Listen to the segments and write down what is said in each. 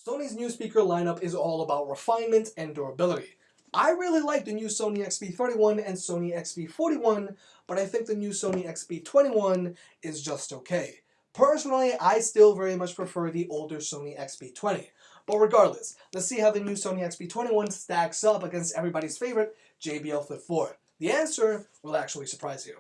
Sony's new speaker lineup is all about refinement and durability. I really like the new Sony XB21 and Sony XB41, but I think the new Sony XB21 is just okay. Personally, I still very much prefer the older Sony XB20. But regardless, let's see how the new Sony XB21 stacks up against everybody's favorite JBL Flip 4. The answer will actually surprise you.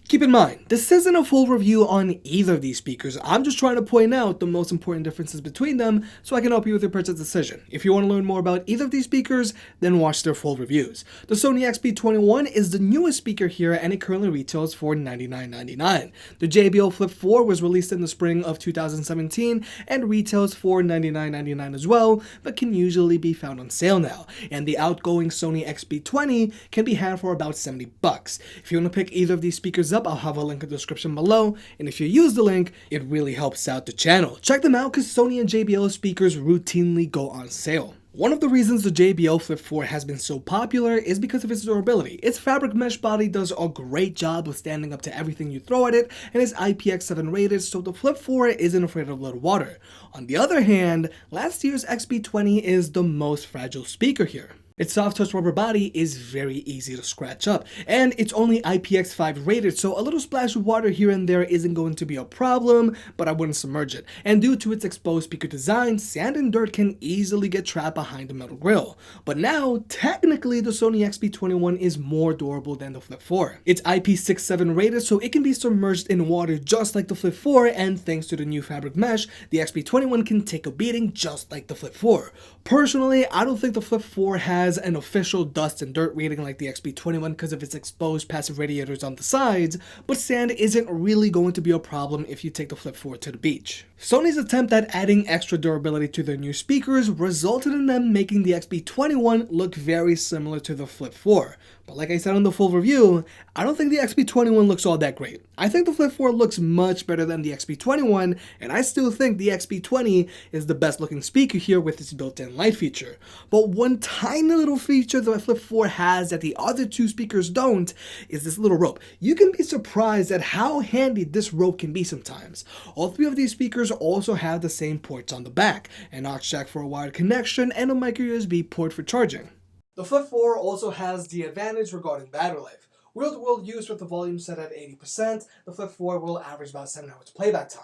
Keep in mind, this isn't a full review on either of these speakers. I'm just trying to point out the most important differences between them so I can help you with your purchase decision. If you want to learn more about either of these speakers, then watch their full reviews. The Sony XB21 is the newest speaker here and it currently retails for $99.99. The JBL Flip 4 was released in the spring of 2017 and retails for $99.99 as well, but can usually be found on sale now. And the outgoing Sony XB20 can be had for about $70. If you want to pick either of these speakers up, I'll have a link in the description below, and if you use the link, it really helps out the channel. Check them out because Sony and JBL speakers routinely go on sale. One of the reasons the JBL Flip 4 has been so popular is because of its durability. Its fabric mesh body does a great job of standing up to everything you throw at it, and is IPX7 rated, so the Flip 4 isn't afraid of little water. On the other hand, last year's XB20 is the most fragile speaker here. Its soft touch rubber body is very easy to scratch up, and it's only IPX5 rated, so a little splash of water here and there isn't going to be a problem, but I wouldn't submerge it. And due to its exposed speaker design, sand and dirt can easily get trapped behind the metal grille. But now, technically, the Sony XB21 is more durable than the Flip 4. It's IP67 rated, so it can be submerged in water just like the Flip 4, and thanks to the new fabric mesh, the XB21 can take a beating just like the Flip 4. Personally, I don't think the Flip 4 has an official dust and dirt rating like the XB21 because of its exposed passive radiators on the sides, but sand isn't really going to be a problem if you take the Flip 4 to the beach. Sony's attempt at adding extra durability to their new speakers resulted in them making the XB21 look very similar to the Flip 4. But like I said in the full review, I don't think the XB21 looks all that great. I think the Flip 4 looks much better than the XB21, and I still think the XB20 is the best looking speaker here with its built-in light feature. But one tiny little feature the Flip 4 has that the other two speakers don't is this little rope. You can be surprised at how handy this rope can be sometimes. All three of these speakers also have the same ports on the back, an aux jack for a wired connection, and a micro USB port for charging. The Flip 4 also has the advantage regarding battery life. Real-world use with the volume set at 80%, the Flip 4 will average about 7 hours playback time.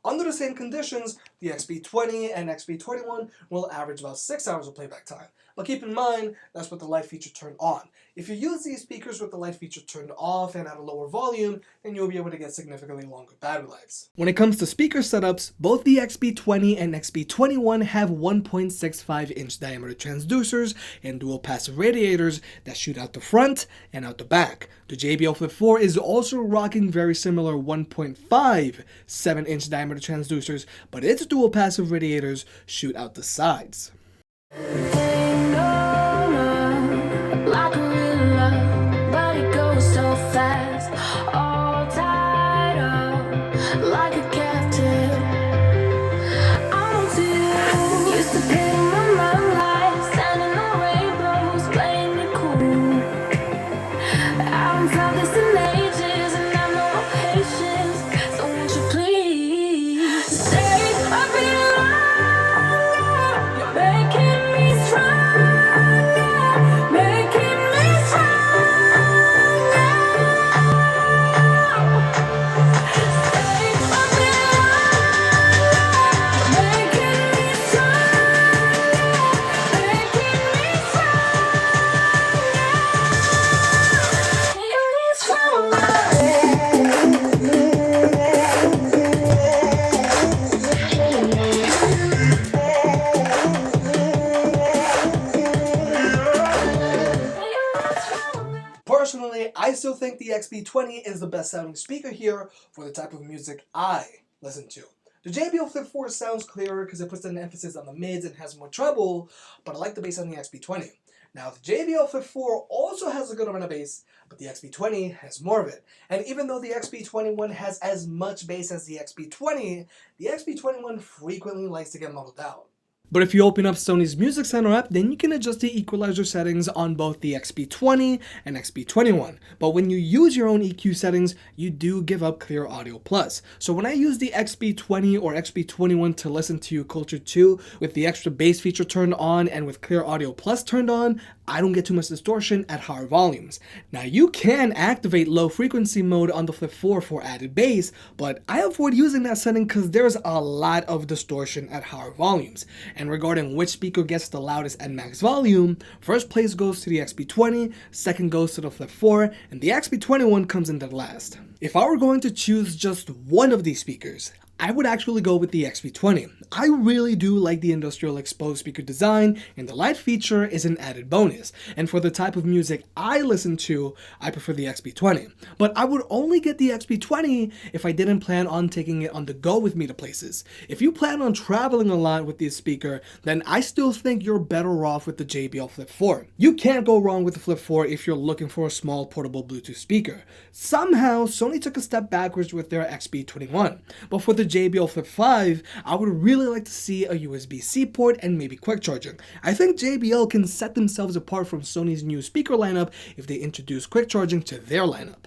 Under the same conditions, the XB20 and XB21 will average about 6 hours of playback time. But keep in mind, that's with the light feature turned on. If you use these speakers with the light feature turned off and at a lower volume, then you'll be able to get significantly longer battery lives. When it comes to speaker setups, both the XB20 and XB21 have 1.65-inch diameter transducers and dual passive radiators that shoot out the front and out the back. The JBL Flip 4 is also rocking very similar 1.57-inch diameter transducers, but its dual passive radiators shoot out the sides. Like a river, but it goes so fast, all tied up like a captive. I'm still used to pay my mind like standing on rainbows, playing it cool. I haven't felt this in ages, and I know my patience. So won't you please stay a bit longer? You're making me stronger, making me stronger. Stay a bit longer, making me stronger, making me Personally, I still think the XB20 is the best sounding speaker here for the type of music I listen to. The JBL Flip 4 sounds clearer because it puts an emphasis on the mids and has more treble, but I like the bass on the XB20. Now, the JBL Flip 4 also has a good amount of bass, but the XB20 has more of it. And even though the XB21 has as much bass as the XB20 frequently likes to get muddled out. But if you open up Sony's Music Center app, then you can adjust the equalizer settings on both the XB20 and XB21. But when you use your own EQ settings, you do give up Clear Audio Plus. So when I use the XB20 or XB21 to listen to Culture 2 with the extra bass feature turned on and with Clear Audio Plus turned on, I don't get too much distortion at higher volumes. Now you can activate low frequency mode on the Flip 4 for added bass, but I avoid using that setting because there's a lot of distortion at higher volumes. And regarding which speaker gets the loudest at max volume, first place goes to the XB20, second goes to the Flip 4, and the XB21 comes in dead last. If I were going to choose just one of these speakers, I would actually go with the XB20. I really do like the industrial exposed speaker design, and the light feature is an added bonus. And for the type of music I listen to, I prefer the XB20. But I would only get the XB20 if I didn't plan on taking it on the go with me to places. If you plan on traveling a lot with this speaker, then I still think you're better off with the JBL Flip 4. You can't go wrong with the Flip 4 if you're looking for a small portable Bluetooth speaker. Somehow, Sony took a step backwards with their XB21. But for the JBL Flip 5, I would really like to see a USB-C port and maybe quick charging. I think JBL can set themselves apart from Sony's new speaker lineup if they introduce quick charging to their lineup.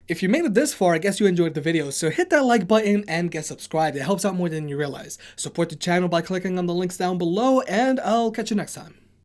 If you made it this far, I guess you enjoyed the video, so hit that like button and get subscribed. It helps out more than you realize. Support the channel by clicking on the links down below, and I'll catch you next time.